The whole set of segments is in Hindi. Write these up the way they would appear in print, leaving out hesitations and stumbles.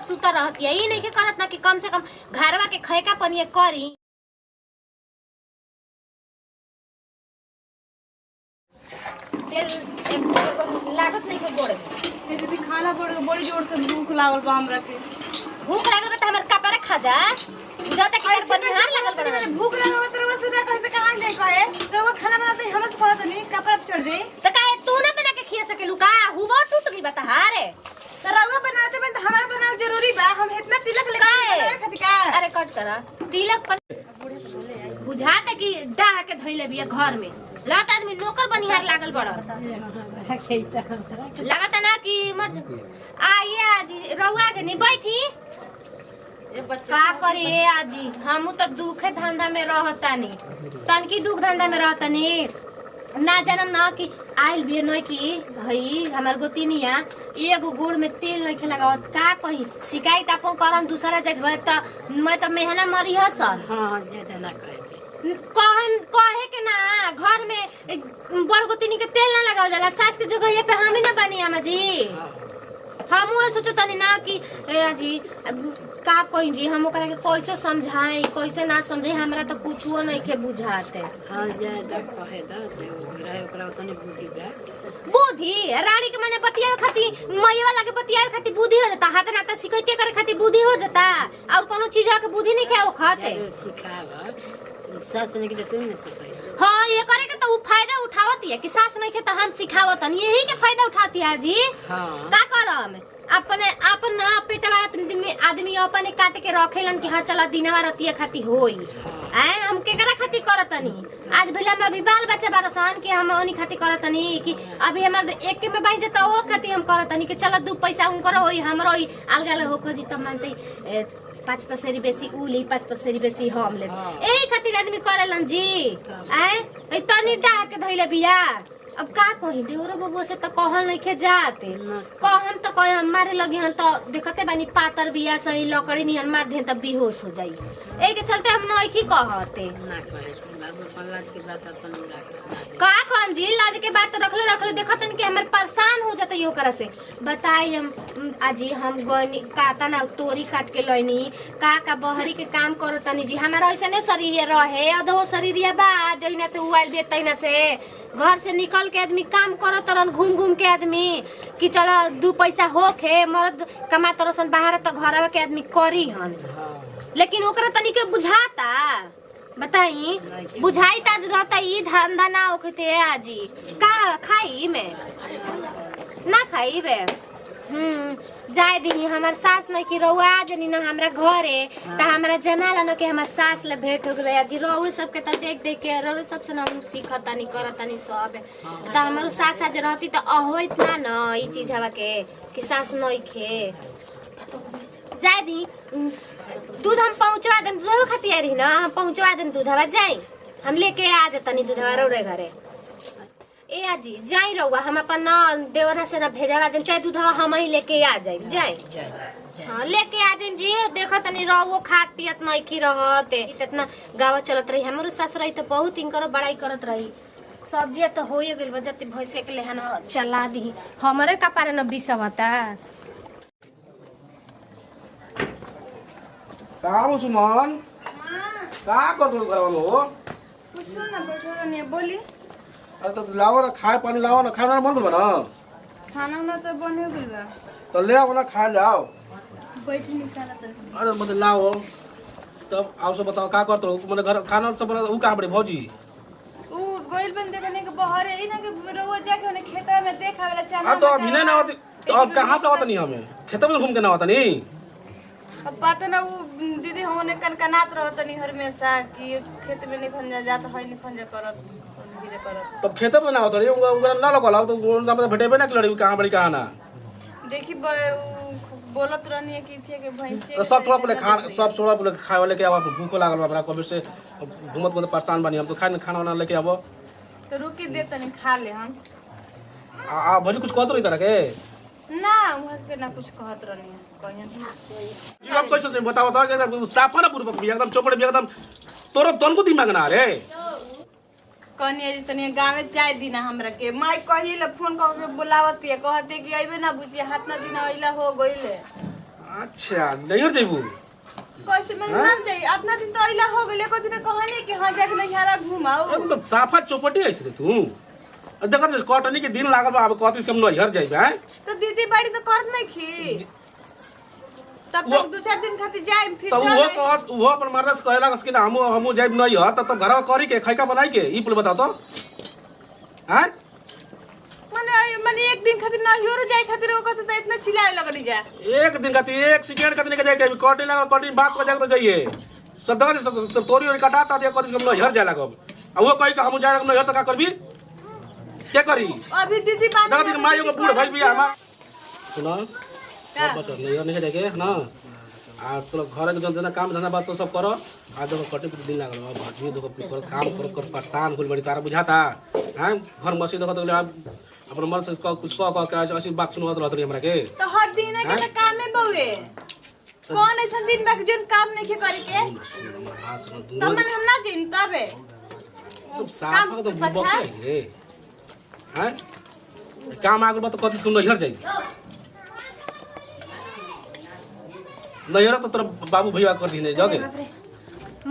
सुता रहती है। ई नहीं के करत ना कि कम से कम घरवा के खैका पनिए करी। तेल एक लागत नहीं के गोड़े ए दीदी खाना बड़ी जोर से भूख लागल बा हमरा के। भूख लागल बा त हमर कपड़ा खा जा जब तक इधर बनिहार लागल बा। भूख लागल बा त वैसे कहते कहां जाई कहे रउवा खाना बनाते हम से कहत नहीं कपड़ा चढ़ जाई त काहे तू ना बना के खिया सकेलू का? हुबा टूट गई बता हारे त रउवा बनाते बन हमारा बनाव जरूरी बा। हम इतना तिलक लेके बनावे खातिर का। अरे कट करा तिलक पर बुझाता कि डाह के धइले बिया घर में। लत आदमी नौकर बनिहार लागल बड़ लगता ना कि मत आइए आजी रउआ के नहीं बैठी का करे आजी। हम तो दुखे धंधा में रहतानी तनकी दुख धंधा में रहतानी ना जानम ना कि आइल भी नहीं कि भाई हमार गोतिनिया एगो गुड़ में तेल नहीं के लगावत का कही शिकायत अपन करम दूसरा जगह त मैं तो मेहना मरी हस। हां जे जना कहे के ना घर में बड़ गोतिनी के तेल ना लगावल जाला सास के जगह पे हम ही ना बनी अम्मा जी। हम वो सोचतनी ना कि जी का कहीं जी हम ओकरा के कैसे समझाई कैसे ना समझाई हमरा तो कुछो नहीं के बुझाते। हां जे तक कहे द रहे ओकरा तने बुद्धि बा। बुद्धि रानी के माने बतिया खाती मई वाला के बतिया खाती बुद्धि हो जाता हाथ नाता शिकायत करे खाती बुद्धि हो जाता और कोनो चीज के बुद्धि नहीं के खाते सिखावा सास ने के तू नहीं सिखाई। हाँ ये करे के तो वो फायदा उठावती है कि सास नहीं के तो हम सिखावतन यही के फायदा उठाती है जी। हां का करम अपने अपना पेटवा आदमी अपने काट के रखेलन कि हां चला दिनवा रतिया खाती होई आए हम केकरा खाती करतनी। आज भले हम अभी बाल बच्चा बारसन कि हम ओनी खाती करतनी कि अभी हमर एक में बाई जता ओ खाती हम करतनी कि चला दू पैसा उनकर होई हमरो होई अलगल होखो जी त मानते 5 पसेरी बेसी उली 5 पसेरी बेसी हम ले एही खातिर आदमी करेलन जी। आए ए तनी डाह के धइले बिया अब का कही देवरो बबुआ से तो कहल नहीं के जाते कहम तो कह मारे लगी हन तो देखते बानी पातर बिया सही लकड़ी निहन मार दे तब बेहोश हो जाई। ए के चलते हम नहीं की कहते ना कहे बाबू पल्लाद के बात अपन का करम जी लाद के बात रखले देखतन कि हमर परेशान हो जाते यो करे से बताई हम आजी हम गनी काता ना तोरी काट के लइनी का बहरी के काम करतनी जी हमारा ऐसे ने शरीर रहे अधो शरीर बा जइना से उइल बे तइना से घर से निकल के आदमी काम करत रन घूम के आदमी कि चला 2 पैसा होखे मर्द कमा तरसन बाहर त घर के आदमी करी हन लेकिन ओकरा तनी के बुझाता बताई बुझाई ताज रहता ई धंधा ना होखते आजी का खाई में ना खाई बे जाय दी हमार सास न कि रउआ जनी ना हमरा घरे त हमरा जनाला न के हमार सास ले भेंट हो गए जी रउए सब के त देख के रउए सब से हम सीखतानी करतानी सब त हमर सास आज रहती त अहोइत ना न ई चीज हवा के कि सास नई खे जाय दी दूध हम पहुंचवा देम दूध खाती आ रही ना हम पहुंचवा देम दूधवा जाई हम लेके आ जतनी दूधवा रउरे घरे। ए आजी जाई रउआ हम अपन न देवरा से न भेजवा देम चाहे दूधवा हम ही लेके आ जाई जाई। हां लेके आ जाई जी देखो तनी रउओ खात पियत नहीं की रहते इतना गावा चलत रही हमरो सास रही त बहुत इनकर बड़ाई करत रही सब्जी त होई गेल बजती भैंसे के लेहन चला दी हमरे कपारे न बिसवता का मुसलमान का कर दो घर में हो कुछ ना बैठो नहीं बोली। अरे तो लाओ ना खाए पानी लाओ ना खाना मन बना खाना ना तो बने गेल बा तो ले आओ ना खा जाओ बैठ नहीं खाना तो अरे मतलब लाओ तब आप सब बताओ का करते हो मैंने घर खाना सब बना वो कहाँ पड़े भौजी ऊ गोइल बन देखने के बाहर है ना कि रोज जाके उन्हें खेता में देखा वाला चना हाँ तो अभी नहीं ना होती तो अब कहाँ से होता नहीं हमें खेतों में घूम के ना होता नहीं अब पता ना वो दीदी हमने कनकनात रहत नहीं हमेशा कि खेत में नहीं खंजा जात है नहीं खंजा करत धीरे करत तब खेतों में ना होता नहीं उनका ना लगा तो उनका मतलब भेटे ना लड़ी कहाँ बड़ी कहाँ ना देखी बोलत रहनी है कि थे के भैंसे सब थोड़ा बोले खा सब थोड़ा बोले खाए वाले के अब भूखो लागल बा कभी से घूमत घूमत परेशान बनी हम तो खाना वाना लेके आबो तो रुकी दे तनी खा ले हम आ भौजी कुछ कहत रही तरह के ना वहां के ना कुछ कहत रहनी है कहियन जी आप कैसे से बताओ तो एकदम साफ ना पूर्वक भी एकदम चौपड़ भी एकदम तोरो तन को दिमाग ना रे कनिया जी तनी गाँव में जाए दीना हमरा के माई कही ले फोन करके बुलावती है कहते कि अइबे ना बुझिए हाथ ना दिन अइला हो गइले अच्छा नहीं जेबू कैसे मैं मान जाई अपना दिन तो अइला हो गेले को दिन कहनी कि हां जाके नहियारा घुमाओ तो साफा चौपटी ऐसे तू देखत कटनी के दिन लागल बा अब कतिस कम नहियर जाइबे हैं तो दीदी बाड़ी तो करत नहीं खी तब तक 2-4 दिन खातिर जाई फिर तो वो कहस वो अपन मर्द से कहला कि ना हम जाइब नहियर त घरवा करी के खैका बनाई के ई पुल बताओ तो हैं माने एक दिन खातिर नहियर जाई खातिर ओ कहत त इतना चिल्लाए लगली जा एक दिन खातिर एक सेकंड खातिर के जाए के कटिन लगा कटिन बात को जाके तो जाइए सब दगा तोरी और काटा दे कतिस कम नहियर जाए लागब आ वो कहि के हम जाए नहियर त का करबी क्या करी अभी दीदी बात दादा दिन माइयो को बूढ़ भाई भी हमार सुनो सब बता नहीं जाके ना आ चलो घर के जन काम धंधा बात तो सब करो आज देखो कटे पे दिन लागल भाजी देखो पर काम कर परेशान कुल बड़ी तारा बुझाता हैं घर मसी देखो तो अपन मन से कुछ कह के ऐसी बात सुनवत रहत हमरा के तो हर दिन के त काम में बउए कौन ऐसा दिन बाकी जन काम नहीं के करे के हां सुनो तो दूर मन हम ना दिन तबे तुम साफ तो बुबक रे हैं काम आगल बात कथि सुन नहियर जाई नहियर तो तोर बाबू भैया कर दिने जगे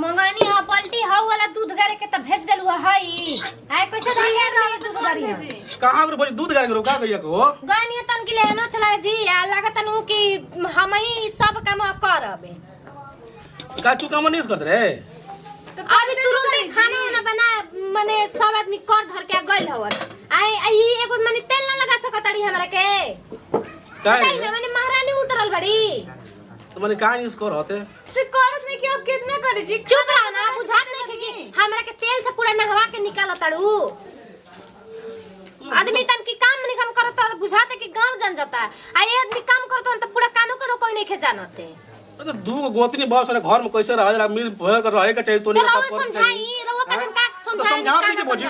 मंगानी आ पलटी हाउ वाला दूध गारे के त भेज देलु हई आय कैसे नहियर वाला दूध गारी है कहां के दूध गाय के रोका गइया को गानी तन के ले ना चला जी आ लागत नु कि हम ही सब काम करबे का तू काम नहीं करत रे अभी तुरंत खाना वाला बना माने सब आदमी कर धर के गइल हवन आई एगो माने तेल ना लगा सकतड़ी हमरा के काहे ना माने महारानी उतरल बड़ी तो माने का नहीं कर होते से करत नहीं कि अब कितना करे जी चुप रहो ना बुझात नहीं कि हमरा के तेल से पूरा नहवा के निकाल तड़ू आदमी तन की काम निकम करत और बुझाते कि गांव जन जाता आई आदमी काम करत तो पूरा कानो करो कोई नहीं के जानते तो दू गोतनी बहुत सारे घर में कैसे रह मिल भर कर रहे के चाहिए तो नहीं रहो समझाई रहो का तो समझा दी के बुझी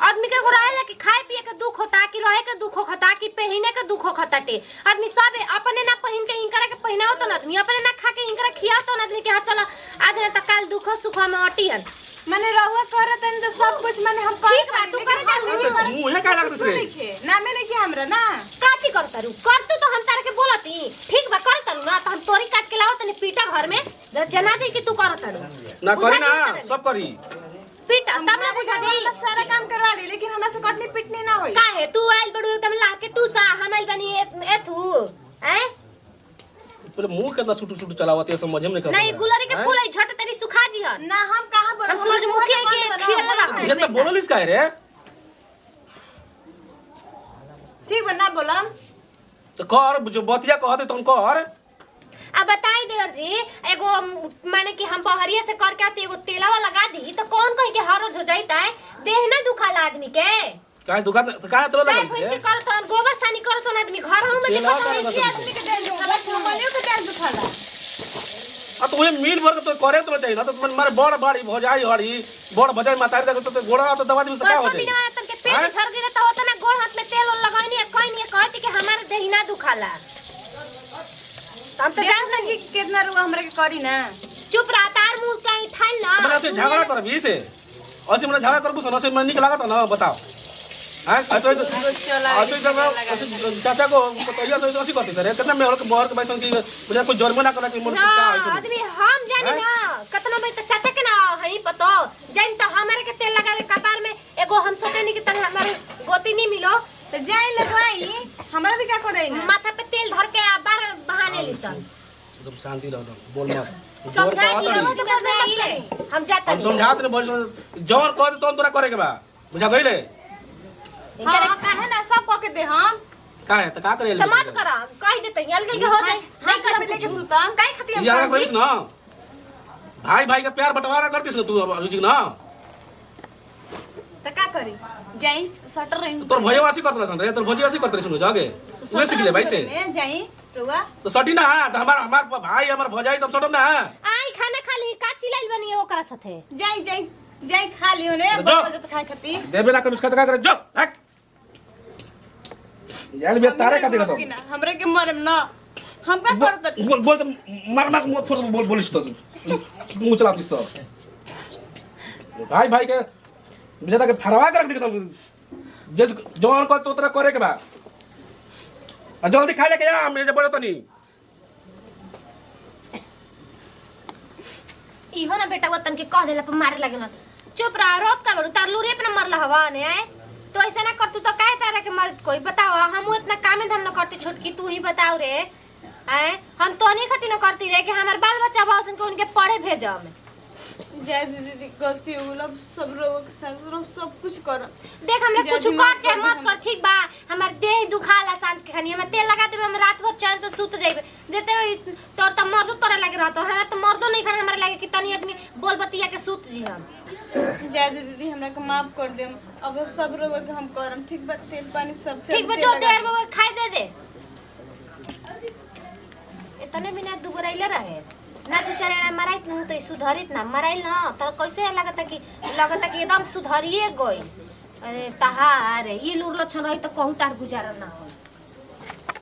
आदमी के को रहे कि खाए पिए के दुख होता कि रहे के दुख होता कि पहने के दुख होता टे आदमी सब अपने ना पहन के इनकरा के पहनाओ तो आदमी अपने ना खा के इनकरा खियाओ तो आदमी के हाथ चला आज ना त काल दुख सुख में अटियन माने रहुआ करत है तो सब कुछ माने हम कर ठीक बा तू करे जा मुंह का लगत रे ना में नहीं कि हमरा ना काची करता रू कर तू तो हम तारे के बोलती ठीक बा करता रू ना तो हम तोरी काट के लाओ तने पीटा घर में जनाजे कि तू करता रू ना करी ना सब करी पीटा तब ना बुझा दे सारा काम करवा ली लेकिन हमरा से कटनी पिटनी ना होई काहे तू आइल बड़ू एकदम ला के तू सा हम आइल बनी एथू हैं पहले मुंह के सुट चलावत है समझ में नहीं कर नहीं गुलरी के फूल है झट तेरी सुखा जी हन ना हम कहां बोल हम सूरजमुखी के खिला रख ये तो बोललिस काहे रे ठीक बा ना बोलम तो कर जो बतिया कहते तुम कर अब बताई देवर जी एगो माने कि हम बहरिया से करके आते एगो तेलावा लगा दी तो कौन कहीं के हरज हो जाता है देह ना दुखाला आदमी के काहे दुकान काहे तो चाहे लगा भैंसी करतन गोबर सानी करतन आदमी घर में तेलावा देखो करे तो आदमी के देह दुखाला हमनियो के देह दुखाला आ तो ये मिल भर के तो करे तो चाहिए ना तो मारे बड़ बाड़ी भजाई हड़ी बड़ भजाई माता रे तो गोड़ा तो दवा दी से का हो जाए बिना तन के पेट झड़ गिरे तो होता ना गोड़ हाथ में तेल लगानी है कोई नहीं कहती कि हमारे देह ना दुखाला हम तो जान कि कितना रुआ हमरा के करी ना चुप रहा तार मुंह से ठाल ना हमरा से झगड़ा कर भी से ऐसे मैंने झगड़ा कर बुस से मैं निक लागत ना बताओ हां अच्छा ऐसे जब चाचा को तो ये ऐसे करती सर कितना में और के बैसन की मुझे कोई जुर्माना करना चाहिए मुझे क्या ऐसे आदमी हम जानी ना कितना में तो चाचा के ना है पतो जान तो हमारे के तेल लगावे कपार में एगो हम सोचे नहीं कि तने हमारे गोती नहीं मिलो तो जाई लगवाई हमरा भी क्या करे ना माथा पे तेल धर के बार बहाने लिसन एकदम शांति रहो बोल मत समझा कि हम जाते हम समझात ने बोल जौन कर तो तोरा करे के बा बुझा गइले हां काहे ना सब को के दे हम का है तो का करे तो मत करा कह देते अलग के हो जाए नहीं कर लेके सुता काई खातिर हम यार करिस ना भाई भाई का प्यार बंटवारा करतीस ना तू जी ना तो का करी जाई सटर रही तोर भयवासी करत रहसन रे तोर भोजीवासी करत रहसन जागे वे सीख ले भाई से जाई रुआ तो सटी ना तो हमार भाई हमार भौजाई तब सटम ना आई खाना खा ली का चिल्लाइल बनी ओकरा साथे जाई जाई जाई खा लियो ने बोल तो खाए खाती देबे ना कमिस का करे जो हट यार बे तारे का देखा तो हमरे के मरम ना हम का करत बोल बोल मार मार मुंह फोड़ बोल बोलिस तो मुंह चलातीस तो भाई भाई के ज्यादा के फरवा के रख दे तुम जस जवान को तो तरह करे के बा जल्दी खा ले के आ मेरे बड़े तो नहीं इहो ना बेटा वतन के कह देला पर मारे लागल चुप रह रोत का बड़ू तार लूरे पे मरला हवा ने आए तो ऐसा ना कर तू तो काहे तारा के मरत कोई बताओ हम इतना काम धाम न करती छोटकी तू ही बताओ रे आए हम तो नहीं खती न करती रे कि हमार बाल बच्चा भाषण को उनके पढ़े भेजम जय दीदी गलती हो गल सब लोग के साथ सब कुछ कर देख हमरा कुछ कर चाहे मत कर ठीक बा हमार देह दुखाला सांझ के खनी हम तेल लगा देबे हम रात भर चैन से सुत जाइबे जेते तोर त मर्दो तोरा लागे रहत हमरा त मर्दो नहीं खाना हमरा लागे कि तनी आदमी बोल बतिया के सुत जी हम जय दीदी हमरा के माफ कर देम अब सब लोग के हम करम ठीक बा तेल पानी सब ठीक बा जो देर में खाई दे इतने बिना दुबराइले रहे ना दू चार एड़ा मराइत न तो सुधरित ना मराइल ना तो कैसे लगता कि एकदम सुधरिए गई अरे तहार ये लूर लक्षण रही तो कहूँ तार गुजारा ना हो